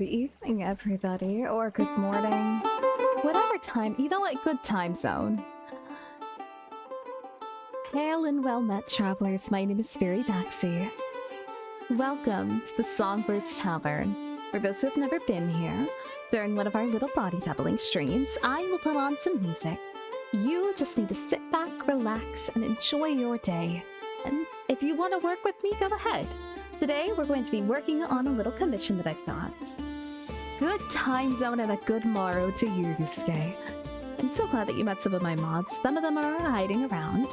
evening, everybody, or good morning. Whatever time, you know what? Good time zone. Hail and well met, travelers. My name is Spiri Body. Welcome to the Songbirds Tavern. For those who have never been here, during one of our little body doubling streams, I will put on some music. You just need to sit back, relax, and enjoy your day. And if you want to work with me, go ahead. Today, we're going to be working on a little commission that I've got. Good time zone and a good morrow to you, Yusuke. I'm so glad that you met some of my mods. Some of them are hiding around.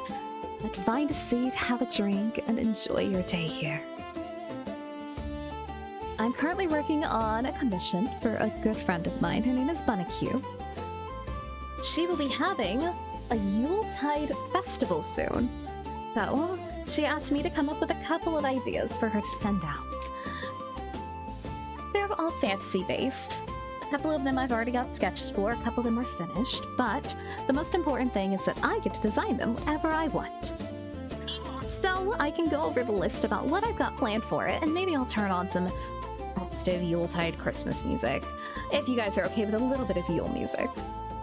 But find a seat, have a drink, and enjoy your day here. I'm currently working on a commission for a good friend of mine. Her name is Bunnique. She will be having a Yuletide festival soon. So, she asked me to come up with a couple of ideas for her to send out. They're all fantasy-based. A couple of them I've already got sketches for, a couple of them are finished, but the most important thing is that I get to design them wherever I want. So I can go over the list about what I've got planned for it, and maybe I'll turn on some festive Yuletide Christmas music, if you guys are okay with a little bit of Yule music.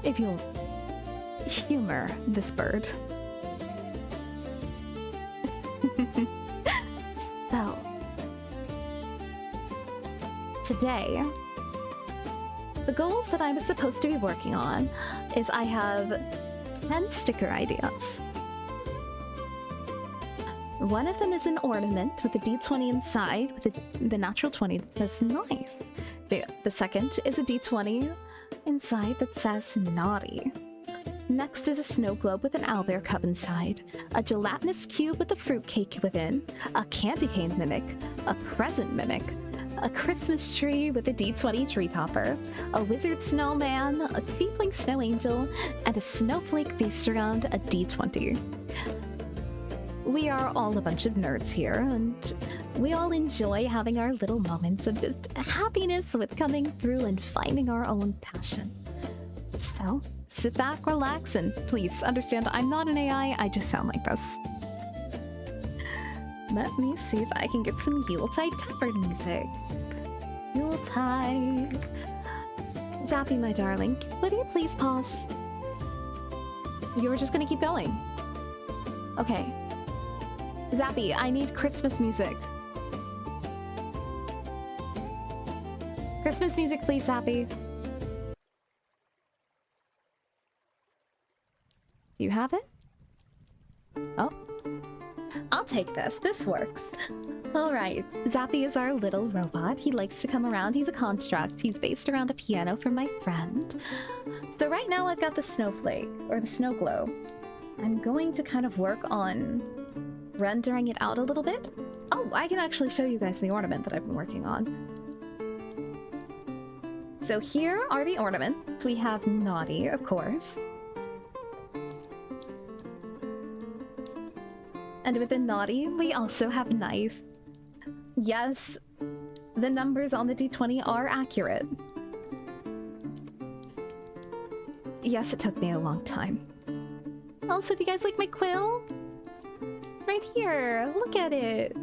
If you'll humor this bird. So, today, the goals that I'm supposed to be working on is I have 10 sticker ideas. One of them is an ornament with a D20 inside with the natural 20 that says nice. The second is a D20 inside that says naughty. Next is a snow globe with an owlbear cub inside, a gelatinous cube with a fruitcake within, a candy cane mimic, a present mimic, a Christmas tree with a D20 tree topper, a wizard snowman, a tiefling snow angel, and a snowflake based around a D20. We are all a bunch of nerds here, and we all enjoy having our little moments of just happiness with coming through and finding our own passion. So, sit back, relax, and please understand I'm not an AI, I just sound like this. Let me see if I can get some Yuletide tavern music. Yuletide. Zappy, my darling, would you please pause? You were just gonna keep going. Okay. Zappy, I need Christmas music. Christmas music, please, Zappy. Do you have it? Oh. I'll take this. This works. Alright. Zappy is our little robot. He likes to come around. He's a construct. He's based around a piano from my friend. So right now I've got the snowflake, or the snow globe. I'm going to kind of work on rendering it out a little bit. Oh, I can actually show you guys the ornament that I've been working on. So here are the ornaments. We have naughty, of course. And within naughty, we also have nice. Yes, the numbers on the D20 are accurate. Yes, it took me a long time. Also, do you guys like my quill? It's right here, look at it.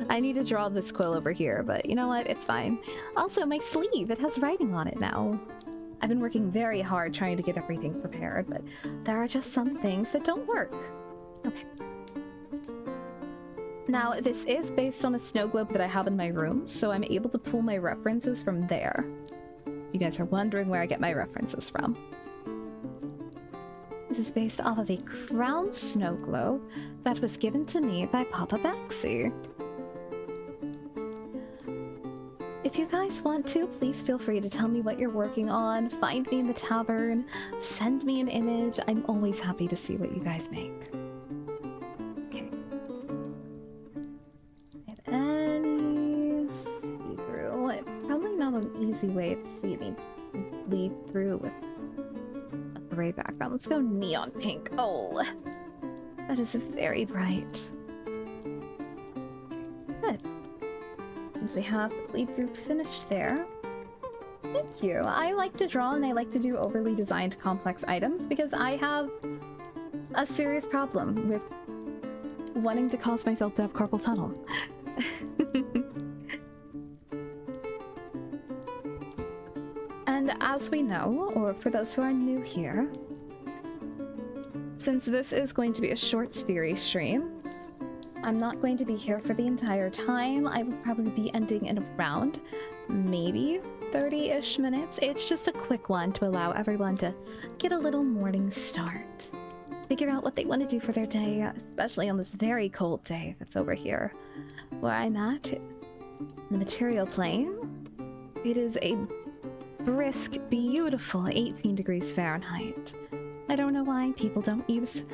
I need to draw this quill over here, but you know what? It's fine. Also, my sleeve, it has writing on it now. I've been working very hard trying to get everything prepared, but there are just some things that don't work. Okay. Now, this is based on a snow globe that I have in my room, so I'm able to pull my references from there. You guys are wondering where I get my references from. This is based off of a crown snow globe that was given to me by Papa Bexy. If you guys want to, please feel free to tell me what you're working on, find me in the tavern, send me an image. I'm always happy to see what you guys make. Okay. If any see-through, it's probably not an easy way to see me lead through with a gray background. Let's go neon pink. Oh, that is very bright. Good. We have the lead group finished there. Thank you. I like to draw and I like to do overly designed complex items because I have a serious problem with wanting to cause myself to have carpal tunnel. as we know, or for those who are new here, since this is going to be a short Spiri stream, I'm not going to be here for the entire time. I will probably be ending in around maybe 30-ish minutes. It's just a quick one to allow everyone to get a little morning start. Figure out what they want to do for their day, especially on this very cold day that's over here. Where I'm at, in the material plane, it is a brisk, beautiful 18 degrees Fahrenheit. I don't know why people don't use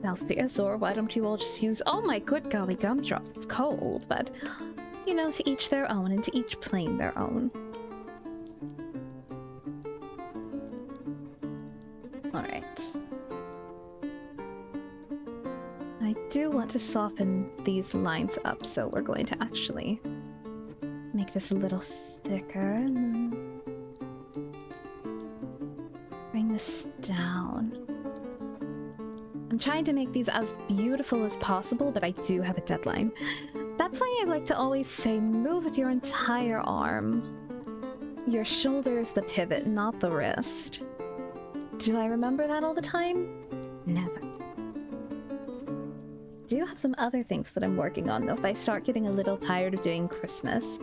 Celsius, or why don't you all just use, oh my good golly gumdrops, it's cold, but, you know, to each their own, and to each plane their own. Alright. I do want to soften these lines up, so we're going to actually make this a little thicker, and then bring this down. I'm trying to make these as beautiful as possible, but I do have a deadline. That's why I like to always say move with your entire arm. Your shoulder is the pivot, not the wrist. Do I remember that all the time? Never. I do have some other things that I'm working on, though. If I start getting a little tired of doing Christmas,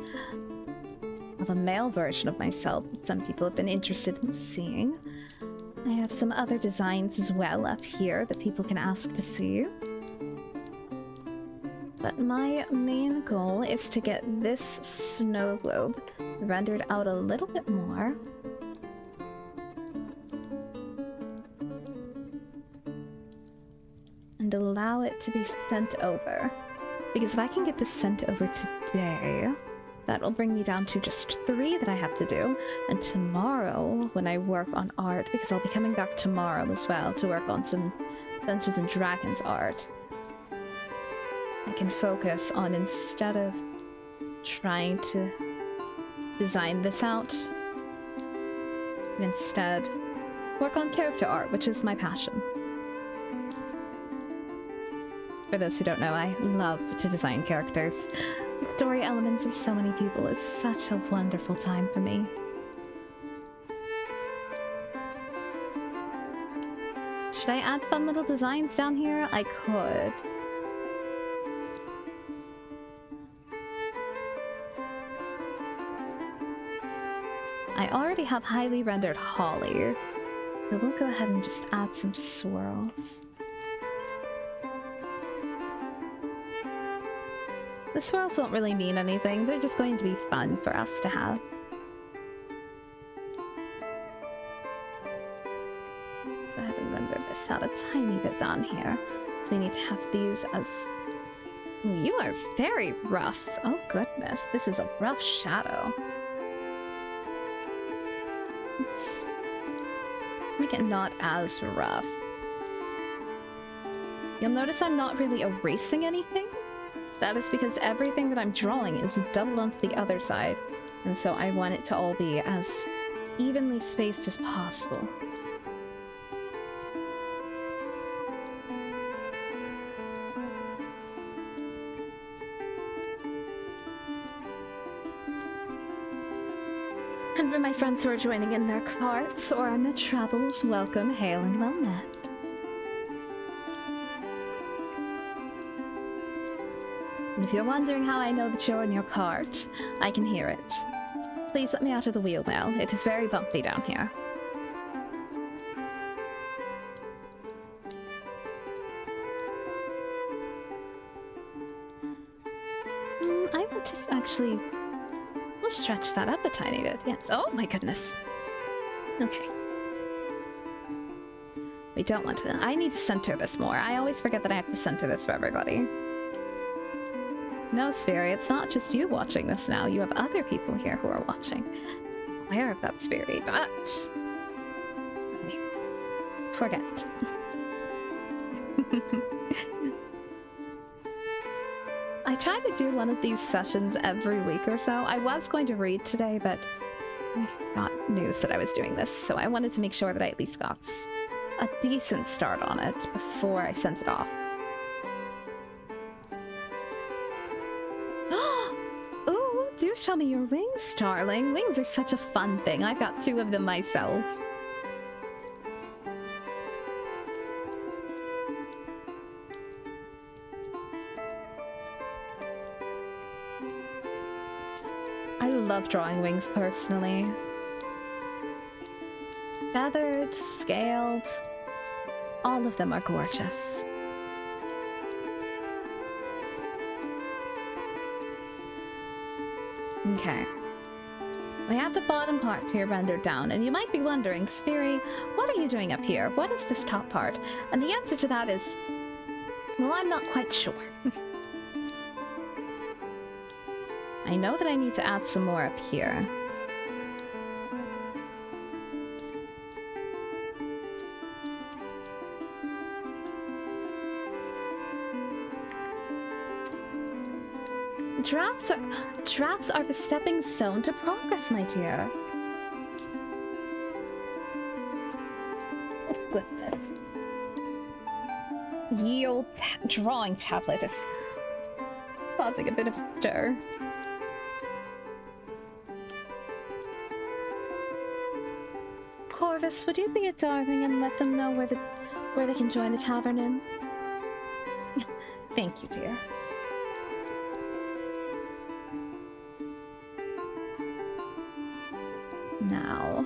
I have a male version of myself that some people have been interested in seeing. I have some other designs as well up here that people can ask to see. But my main goal is to get this snow globe rendered out a little bit more. And allow it to be sent over. Because if I can get this sent over today, that will bring me down to just 3 that I have to do. And tomorrow, when I work on art, because I'll be coming back tomorrow as well to work on some Dungeons and Dragons art, I can focus on, instead of trying to design this out, instead work on character art, which is my passion. For those who don't know, I love to design characters. The story elements of so many people is such a wonderful time for me. Should I add fun little designs down here? I could. I already have highly rendered holly, so we'll go ahead and just add some swirls. The swirls won't really mean anything, they're just going to be fun for us to have. Go ahead and render this out a tiny bit down here. So we need to have these as... Ooh, you are very rough. Oh goodness, this is a rough shadow. Let's make it not as rough. You'll notice I'm not really erasing anything. That is because everything that I'm drawing is doubled onto the other side, and so I want it to all be as evenly spaced as possible. And for my friends who are joining in their carts or on their travels, welcome, hail, and well met. And if you're wondering how I know that you're in your cart, I can hear it. Please let me out of the wheel well. It is very bumpy down here. I will just actually... We'll stretch that up a tiny bit, yes. Oh my goodness. Okay. We don't want to... I need to center this more. I always forget that I have to center this for everybody. No, Spiri, it's not just you watching this now. You have other people here who are watching. I'm aware of that, Spiri, but... Forget. I try to do one of these sessions every week or so. I was going to read today, but I got news that I was doing this, so I wanted to make sure that I at least got a decent start on it before I sent it off. show me your wings, darling. Wings are such a fun thing. I've got 2 of them myself. I love drawing wings personally. Feathered, scaled, all of them are gorgeous. Okay. We have the bottom part here rendered down, and you might be wondering, Spiri, what are you doing up here? What is this top part? And the answer to that is, well, I'm not quite sure. I know that I need to add some more up here. Drafts are the stepping stone to progress, my dear. Oh, goodness. Ye old drawing tablet is causing a bit of a stir. Corvus, would you be a darling and let them know where they can join the tavern in? Thank you, dear. Now,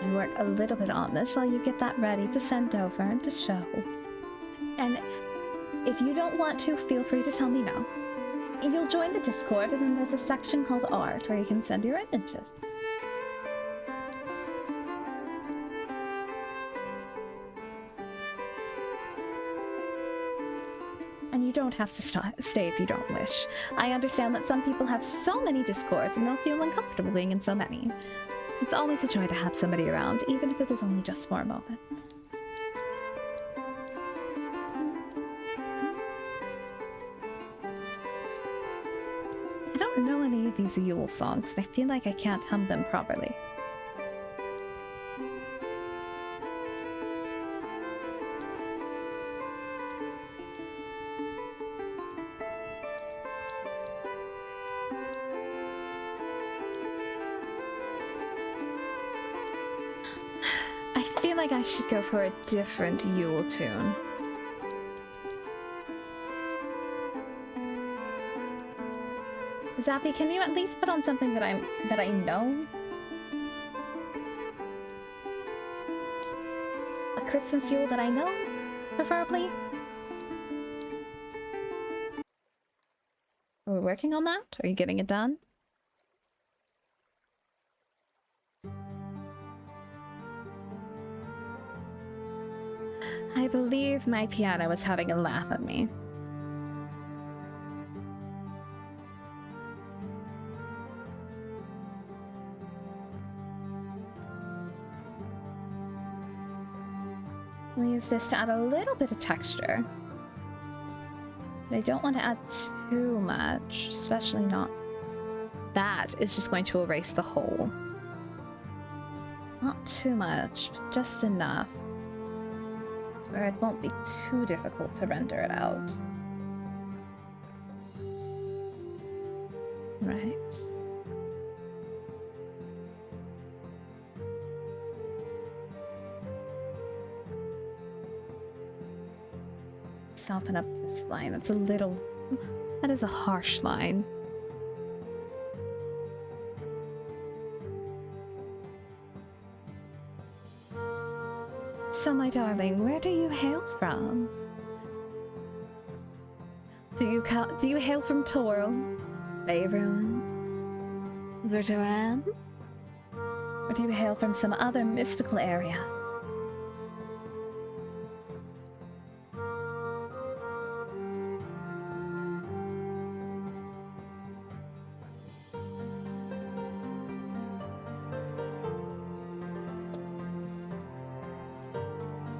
and work a little bit on this while you get that ready to send over and to show. And if you don't want to, feel free to tell me now. You'll join the Discord, and then there's a section called Art where you can send your images. And you don't have to stay if you don't wish. I understand that some people have so many Discords and they'll feel uncomfortable being in so many. It's always a joy to have somebody around, even if it is only just for a moment. I don't know any of these Yule songs, and I feel like I can't hum them properly. I should go for a different Yule tune. Zappy, can you at least put on something that I know? A Christmas Yule that I know, preferably. Are we working on that? Are you getting it done? I believe my piano was having a laugh at me. We'll use this to add a little bit of texture. But I don't want to add too much, especially not. That is just going to erase the whole. Not too much, just enough. Where it won't be too difficult to render it out. Right. Soften up this line. That's a little... That is a harsh line. So, my darling, where do you hail from? Do you hail from Toril, Faerun, Verduran? Or do you hail from some other mystical area?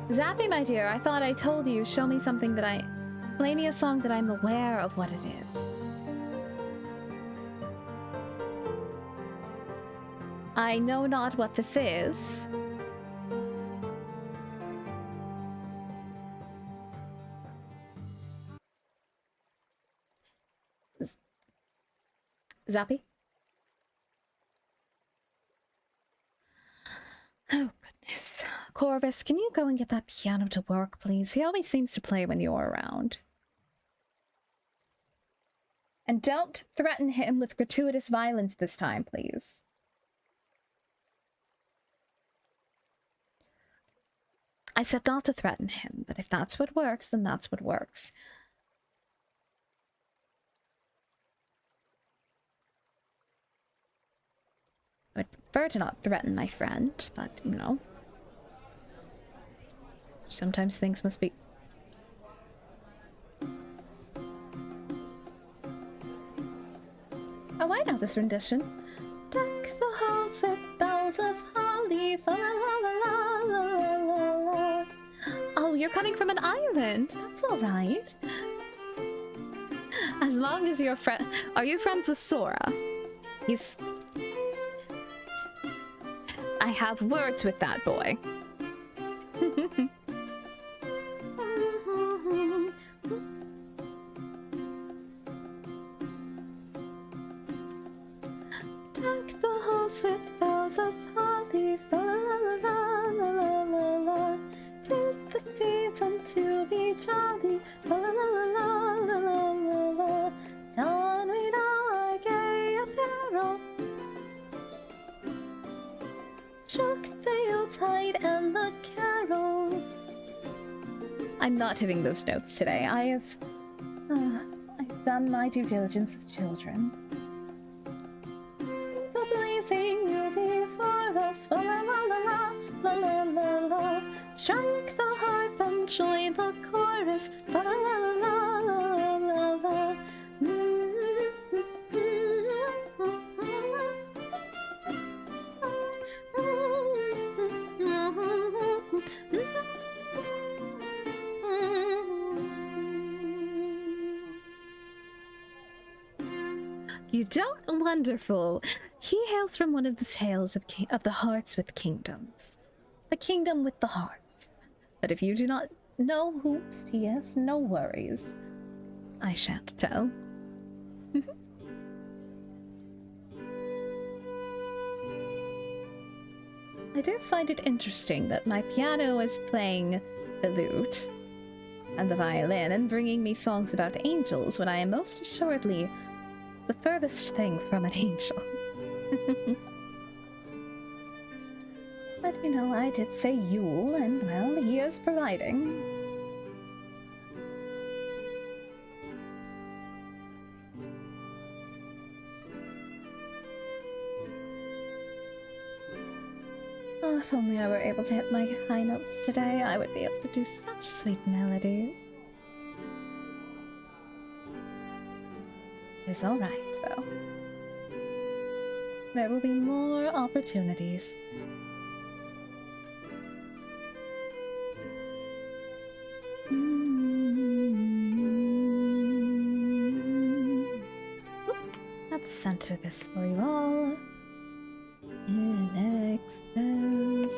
Zappy, my dear, I thought I told you, show me something that play me a song that I'm aware of what it is. I know not what this is. Zappy? Oh, goodness. Corvus, can you go and get that piano to work, please? He always seems to play when you're around. And don't threaten him with gratuitous violence this time, please. I said not to threaten him, but if that's what works, then that's what works. I would prefer to not threaten my friend, but, you know. Sometimes things must be... Oh, I know this rendition. Deck the halls with boughs of holly, fa la la la la la la. Oh, you're coming from an island. That's all right. As long as you're friend... Are you friends with Sora? He's... I have words with that boy. Deck the halls with boughs of holly, fa la la la la la la. To the season to be jolly, fa la la la la la la la. Don we our gay apparel. Shook the Yuletide and the carol. I'm not hitting those notes today. I've done my due diligence with children. The blazing you before us, fa la la la la la la la. Strike the harp and join the chorus, fa la la la la la la. You don't? Wonderful. He hails from one of the tales of the hearts with kingdoms. The kingdom with the hearts. But if you do not know whose he is, no worries. I shan't tell. I do find it interesting that my piano is playing the lute and the violin and bringing me songs about angels when I am most assuredly the furthest thing from an angel. But, you know, I did say Yule, and, well, he is providing. Oh, if only I were able to hit my high notes today, I would be able to do such sweet melodies. It's all right, though. There will be more opportunities. Let's center this for you all. In Excelsius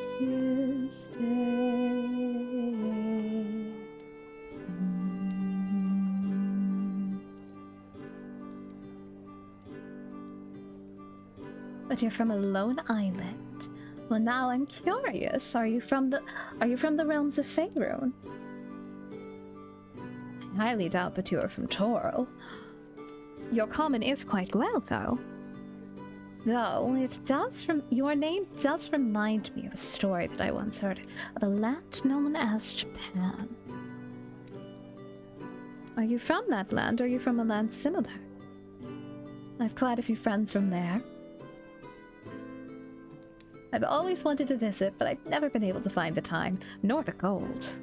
But you're from a lone island. Well, now I'm curious. Are you from the realms of Faerun? I highly doubt that you are from Toril. Your common is quite well, though. Though your name does remind me of a story that I once heard of a land known as Japan. Are you from that land, or are you from a land similar? I've quite a few friends from there. I've always wanted to visit, but I've never been able to find the time, nor the gold.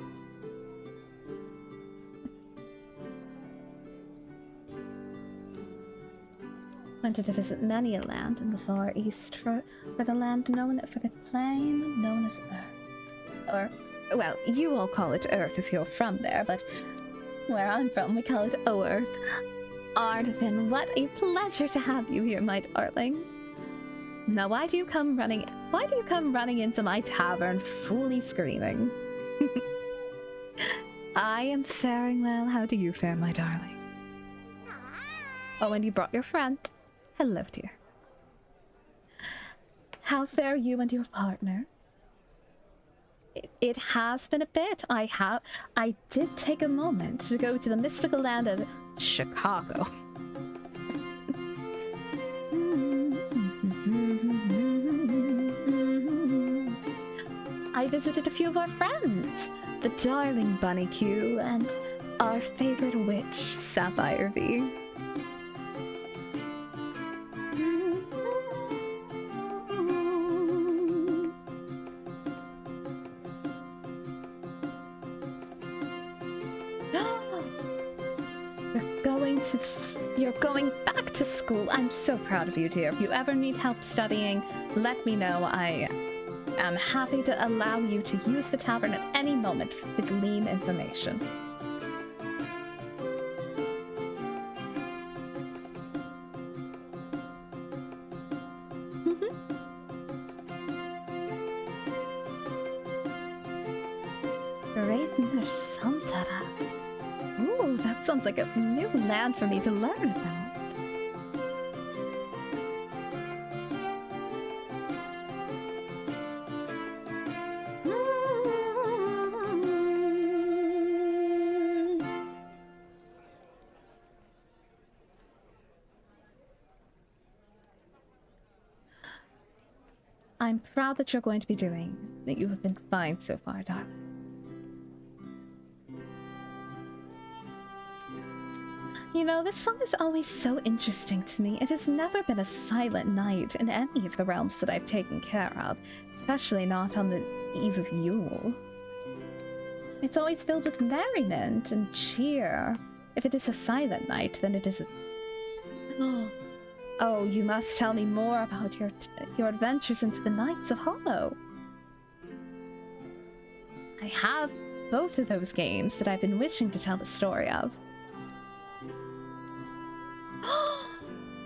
Wanted to visit many a land in the far east for the land known for the plain known as Earth. Or, well, you all call it Earth if you're from there, but where I'm from, we call it O-Earth. Arnathan, what a pleasure to have you here, my darling. Now, why do you come running into my tavern, fully screaming? I am faring well. How do you fare, my darling? Oh, and you brought your friend. Hello, dear. How fare you and your partner? It has been a bit. I did take a moment to go to the mystical land of Chicago. I visited a few of our friends, the darling Bunny Q and our favorite witch, Sapphire V. You're going back to school. I'm so proud of you, dear. If you ever need help studying, let me know. I am happy to allow you to use the tavern at any moment to glean information. Great, there's Santara. Ooh, that sounds like a new land for me to learn about. I'm proud that you're going to be doing, that you have been fine so far, darling. You know, this song is always so interesting to me. It has never been a silent night in any of the realms that I've taken care of, especially not on the eve of Yule. It's always filled with merriment and cheer. If it is a silent night, then it is a... Oh, you must tell me more about your adventures into the Knights of Hollow. I have both of those games that I've been wishing to tell the story of.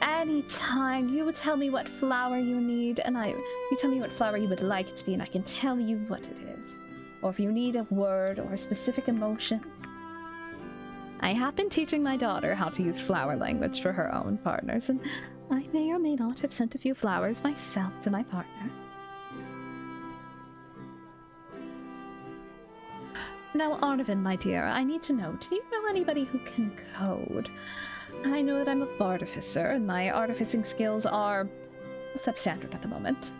Anytime you would tell me what flower you need, and you tell me what flower you would like it to be, and I can tell you what it is. Or if you need a word or a specific emotion. I have been teaching my daughter how to use flower language for her own partners, and I may or may not have sent a few flowers myself to my partner. Now, Arnavan, my dear, I need to know, do you know anybody who can code? I know that I'm a bartificer, and my artificing skills are substandard at the moment.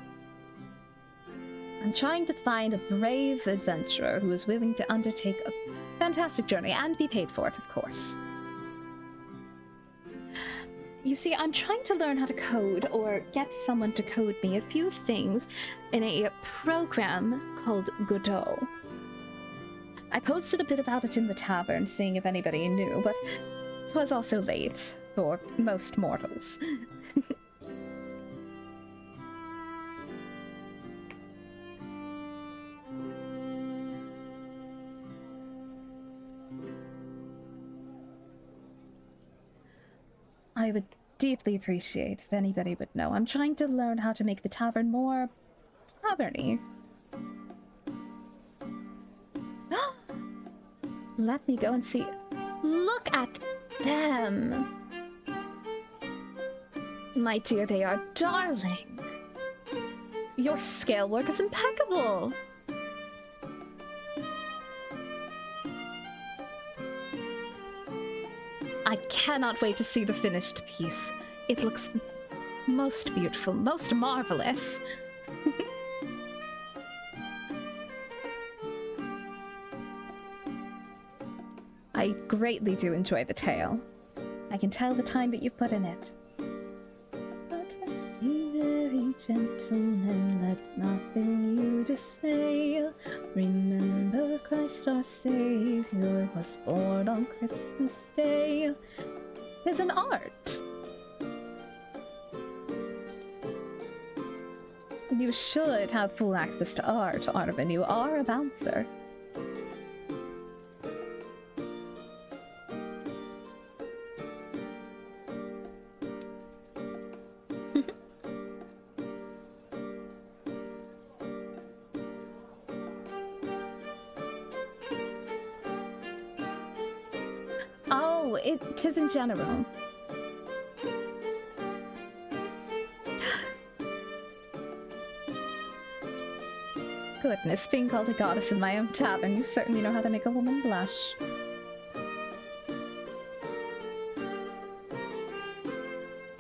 I'm trying to find a brave adventurer who is willing to undertake a fantastic journey and be paid for it, of course. You see, I'm trying to learn how to code or get someone to code me a few things in a program called Godot. I posted a bit about it in the tavern, seeing if anybody knew, but it was also late for most mortals. I would deeply appreciate if anybody would know. I'm trying to learn how to make the tavern more taverny. Let me go and see. Look at them! My dear, they are darling. Your scale work is impeccable. I cannot wait to see the finished piece. It looks most beautiful, most marvelous. I greatly do enjoy the tale. I can tell the time that you put in it. But be very gentle and let nothing you dismay. Remember Christ our Savior was born on Christmas Day. It's an art. You should have full access to art, Arnavan. You are a bouncer. Oh, it is in general. Goodness, being called a goddess in my own tavern, you certainly know how to make a woman blush.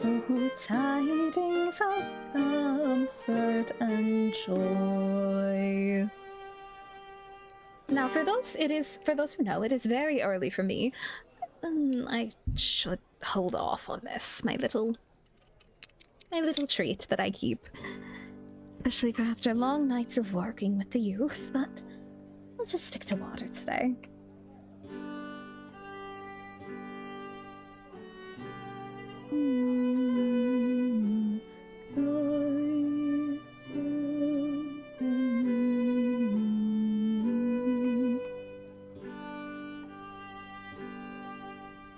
Oh, tidings of comfort and joy. Now, for those who know, it is very early for me. I should hold off on this, my little treat that I keep, especially for after long nights of working with the youth. But I'll just stick to water today.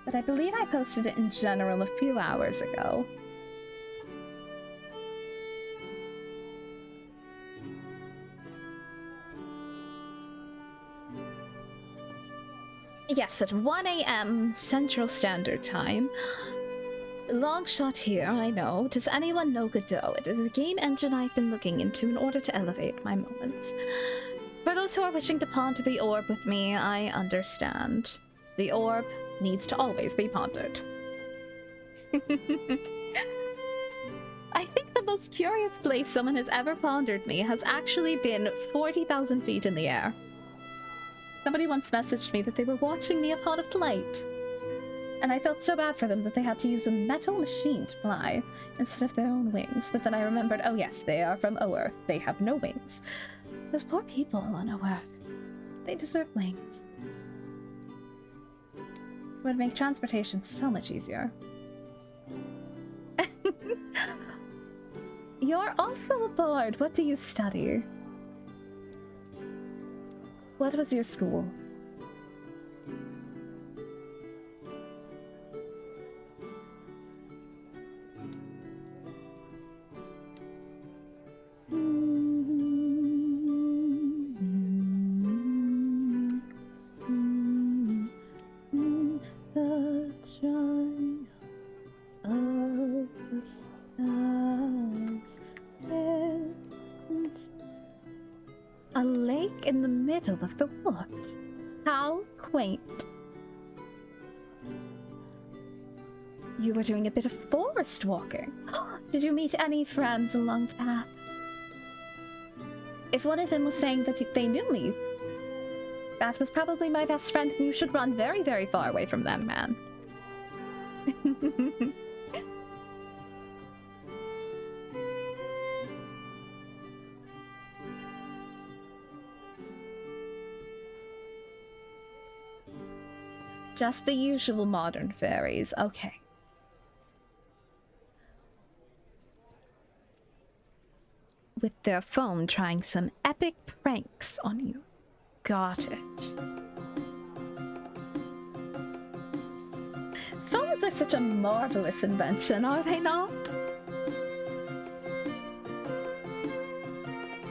But I believe I posted it in general a few hours ago. Yes, at 1 a.m. Central Standard Time. Long shot here, I know. Does anyone know Godot? It is a game engine I've been looking into in order to elevate my moments. For those who are wishing to ponder the orb with me, I understand. The orb needs to always be pondered. I think the most curious place someone has ever pondered me has actually been 40,000 feet in the air. Somebody once messaged me that they were watching me upon a flight. And I felt so bad for them that they had to use a metal machine to fly instead of their own wings. But then I remembered, oh yes, they are from Earth. They have no wings. Those poor people on Earth. They deserve wings. It would make transportation so much easier. You're also aboard. What do you study? What was your school? A lake in the middle of the wood. How quaint. You were doing a bit of forest walking. Did you meet any friends along the path? If one of them was saying that they knew me, that was probably my best friend, and you should run very, very far away from that man. Just the usual modern fairies. Okay. With their phone trying some epic pranks on you. Got it. Phones are such a marvelous invention, are they not?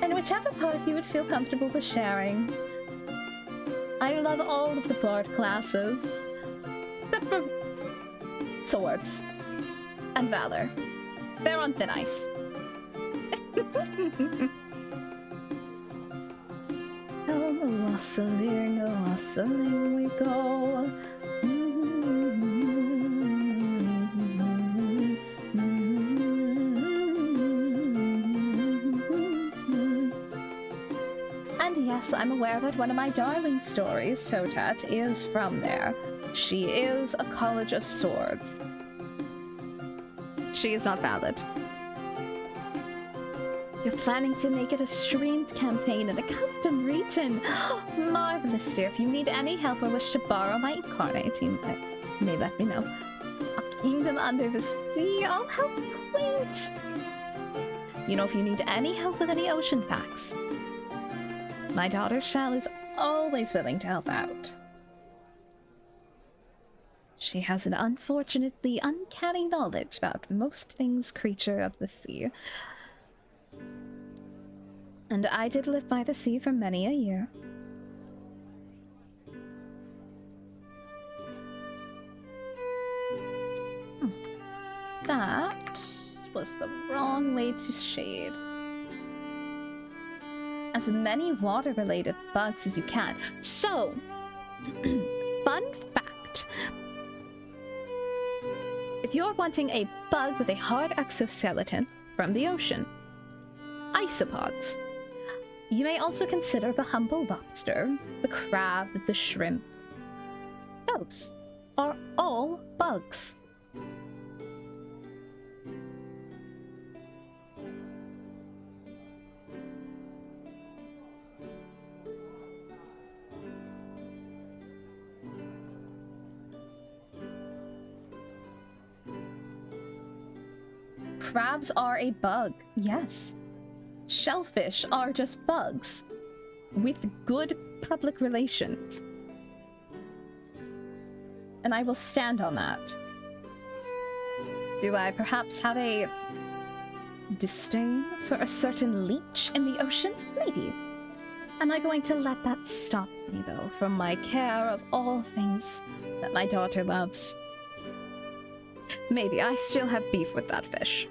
And whichever part you would feel comfortable with sharing. I love all of the bard classes, except for swords and valor. They're on thin ice. Wassailing we go. And yes, I'm aware that one of my darling stories, Sotat, is from there. She is a college of swords. She is not valid. You're planning to make it a streamed campaign in a custom region. Marvelous, dear. If you need any help or wish to borrow my incarnate, you may let me know. A kingdom under the sea. Oh, how quaint. You know, if you need any help with any ocean facts, my daughter Shell is always willing to help out. She has an unfortunately uncanny knowledge about most things creature of the sea. And I did live by the sea for many a year. That was the wrong way to shade. as many water-related bugs as you can. So, fun fact. If you're wanting a bug with a hard exoskeleton from the ocean, isopods. You may also consider the humble lobster, the crab, the shrimp. Those are all bugs. Crabs are a bug, yes. Shellfish are just bugs with good public relations. And I will stand on that. Do I perhaps have a disdain for a certain leech in the ocean? Maybe. Am I going to let that stop me, though, from my care of all things that my daughter loves? Maybe. I still have beef with that fish.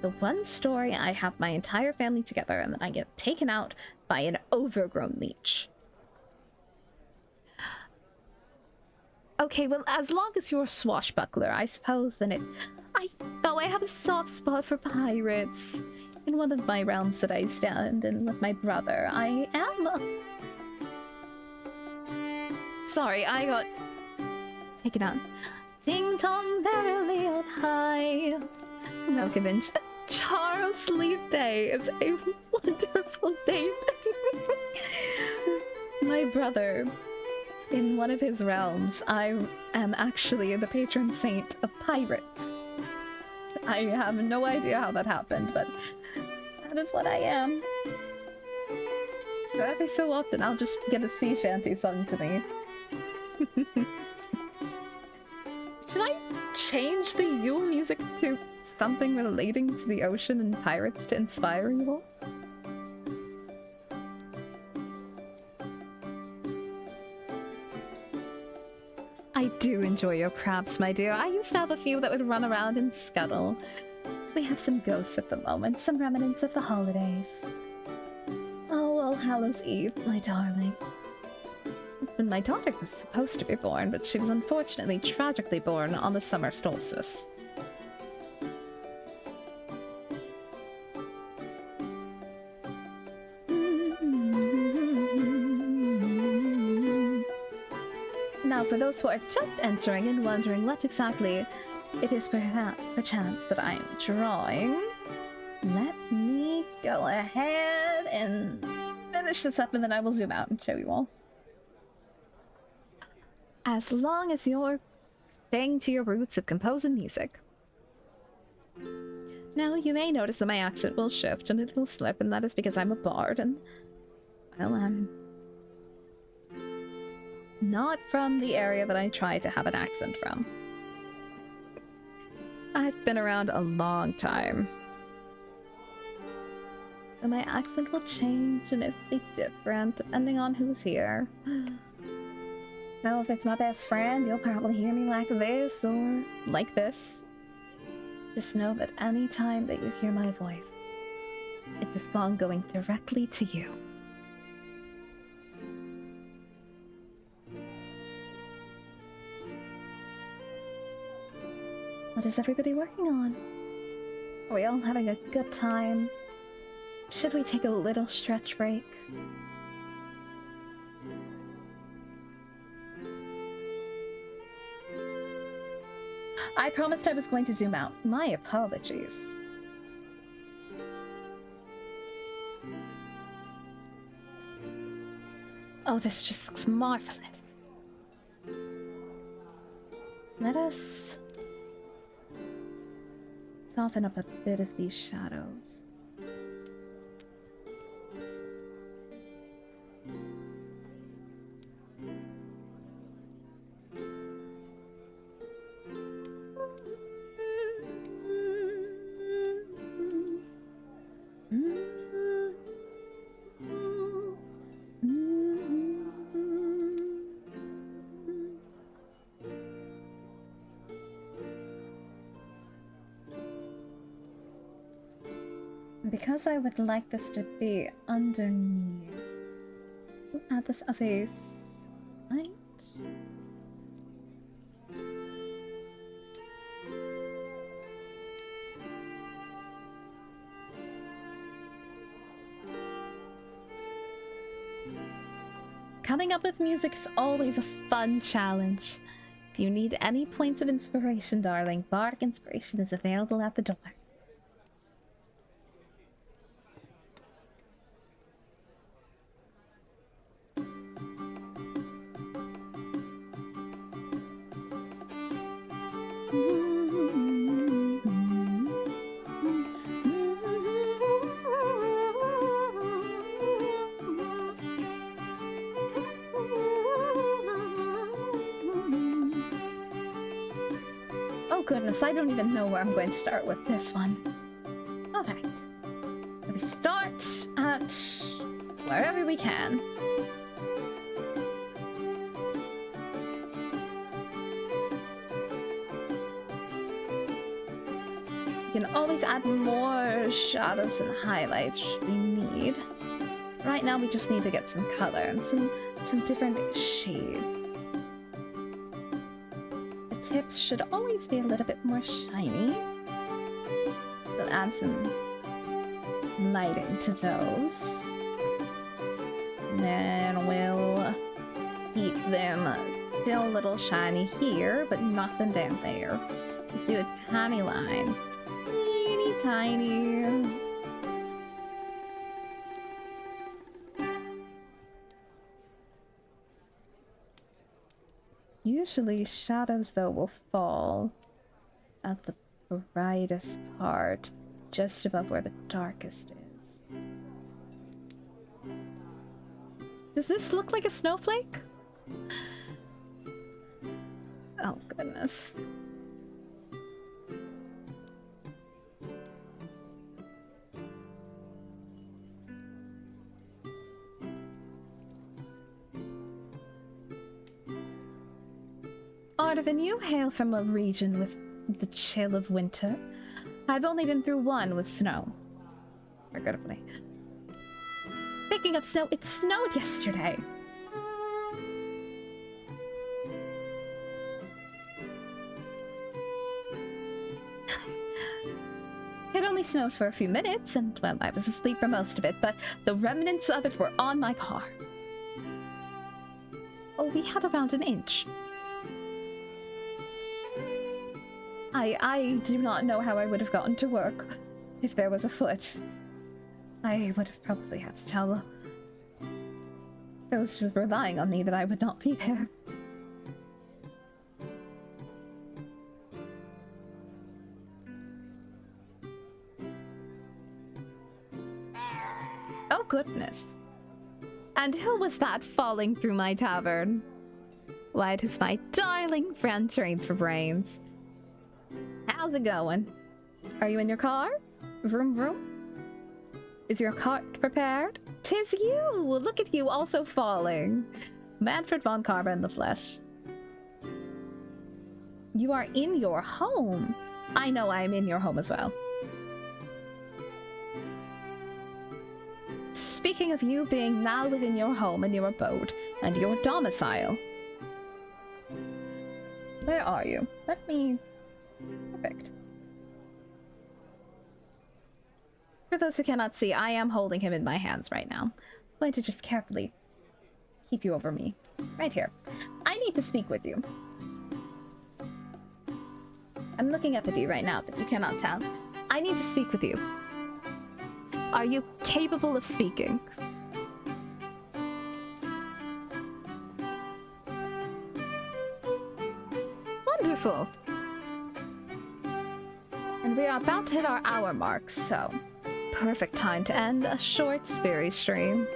The one story I have my entire family together and then I get taken out by an overgrown leech. Okay, well, as long as you're a swashbuckler, I suppose, then though I have a soft spot for pirates. In one of my realms that I stand in with my brother, I am... Sorry, I got taken out. Ding dong merrily on high. Malkovich. Charles Leap Day is a wonderful name. My brother, in one of his realms, I am actually the patron saint of pirates. I have no idea how that happened, but that is what I am. Every so often, I'll just get a sea shanty sung to me. Should I change the Yule music to something relating to the ocean and pirates to inspire you all? I do enjoy your crabs, my dear. I used to have a few that would run around and scuttle. We have some ghosts at the moment, some remnants of the holidays. Oh, All Hallows Eve, my darling. When my daughter was supposed to be born, but she was unfortunately tragically born on the summer solstice. Now, for those who are just entering and wondering what exactly it is perchance that I am drawing, let me go ahead and finish this up and then I will zoom out and show you all. As long as you're staying to your roots of composing music. Now, you may notice that my accent will shift and it will slip, and that is because I'm a bard and, well, I'm not from the area that I try to have an accent from. I've been around a long time. So my accent will change and it'll be different depending on who's here. So if it's my best friend, you'll probably hear me like this or like this. Just know that any time that you hear my voice, it's a song going directly to you. What is everybody working on? Are we all having a good time? Should we take a little stretch break? I promised I was going to zoom out. My apologies. Oh, this just looks marvelous. Let us soften up a bit of these shadows. Because I would like this to be underneath, we'll add this as a side. Coming up with music is always a fun challenge. If you need any points of inspiration, darling, Bardic Inspiration is available at the door. Oh goodness, I don't even know where I'm going to start with this one. Alright. So we start at wherever we can. You can always add more shadows and highlights should we need. Right now we just need to get some color and some different shades. The tips should always be a little bit more shiny. We'll add some lighting to those. And then we'll keep them still a little shiny here, but nothing down there. Do a tiny line. Teeny tiny. Usually shadows, though, will fall at the brightest part, just above where the darkest is. Does this look like a snowflake? Oh, goodness. Ardavan, you hail from a region with the chill of winter. I've only been through one with snow. Regrettably. Speaking of snow, it snowed yesterday. It only snowed for a few minutes, and, well, I was asleep for most of it, but the remnants of it were on my car. Oh, we had around an inch. I do not know how I would have gotten to work if there was a foot. I would have probably had to tell those who were relying on me that I would not be there. Oh goodness. And who was that falling through my tavern? Why, it is my darling friend Trains for Brains. How's it going? Are you in your car? Vroom vroom? Is your cart prepared? 'Tis you! Look at you also falling. Manfred von Carver in the flesh. You are in your home. I know I am in your home as well. Speaking of you being now within your home and your abode and your domicile. Where are you? Let me... Perfect. For those who cannot see, I am holding him in my hands right now. I'm going to just carefully keep you over me. Right here. I need to speak with you. I'm looking up at you right now, but you cannot tell. I need to speak with you. Are you capable of speaking? Wonderful. And we are about to hit our hour mark, so perfect time to end a short Spiri stream.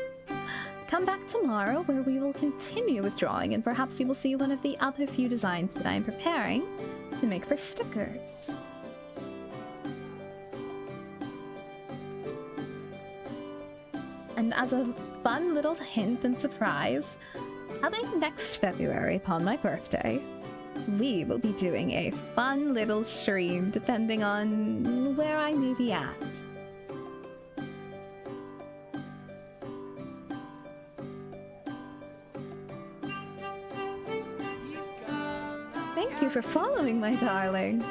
Come back tomorrow where we will continue with drawing, and perhaps you will see one of the other few designs that I am preparing to make for stickers. And as a fun little hint and surprise, coming next February upon my birthday, we will be doing a fun little stream depending on where I may be at. Thank you for following, my darling.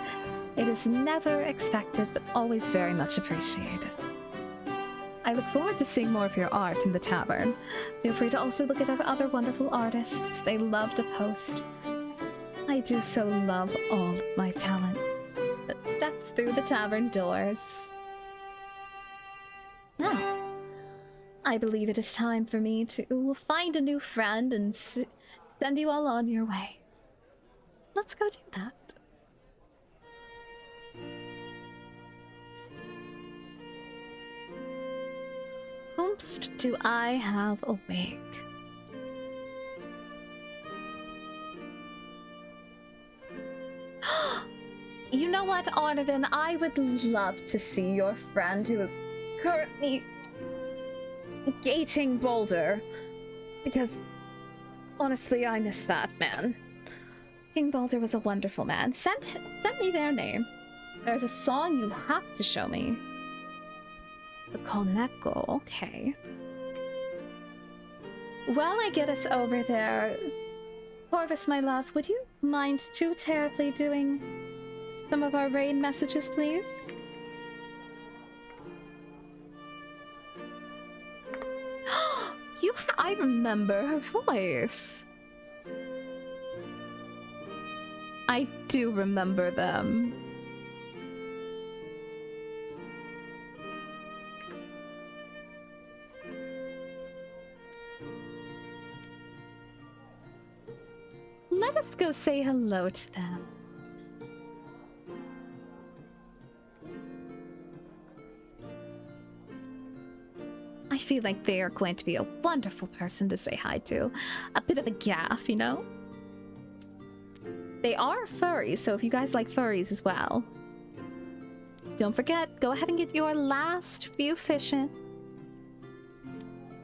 It is never expected, but always very much appreciated. I look forward to seeing more of your art in the tavern. Feel free to also look at our other wonderful artists. They love to post. I do so love all my talent that steps through the tavern doors. Now, I believe it is time for me to find a new friend and send you all on your way. Let's go do that. Whomst do I have awake? You know what, Arnavan? I would love to see your friend who is currently gating Boulder. Because, honestly, I miss that man. King Boulder was a wonderful man. Send me their name. There's a song you have to show me. The Koneko, okay. While I get us over there, Corvus, my love, would you mind too terribly doing some of our raid messages, please? I remember her voice. I do remember them. Let us go say hello to them. I feel like they are going to be a wonderful person to say hi to. A bit of a gaff, you know? They are furries, so if you guys like furries as well, don't forget, go ahead and get your last few fish in.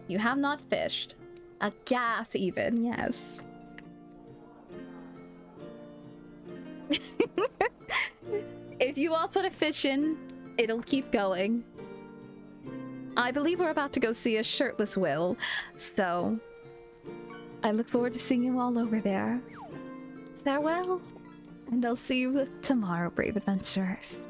You have not fished. A gaff even, yes. If you all put a fish in, it'll keep going. I believe we're about to go see a shirtless Will, so I look forward to seeing you all over there. Farewell, and I'll see you tomorrow, brave adventurers.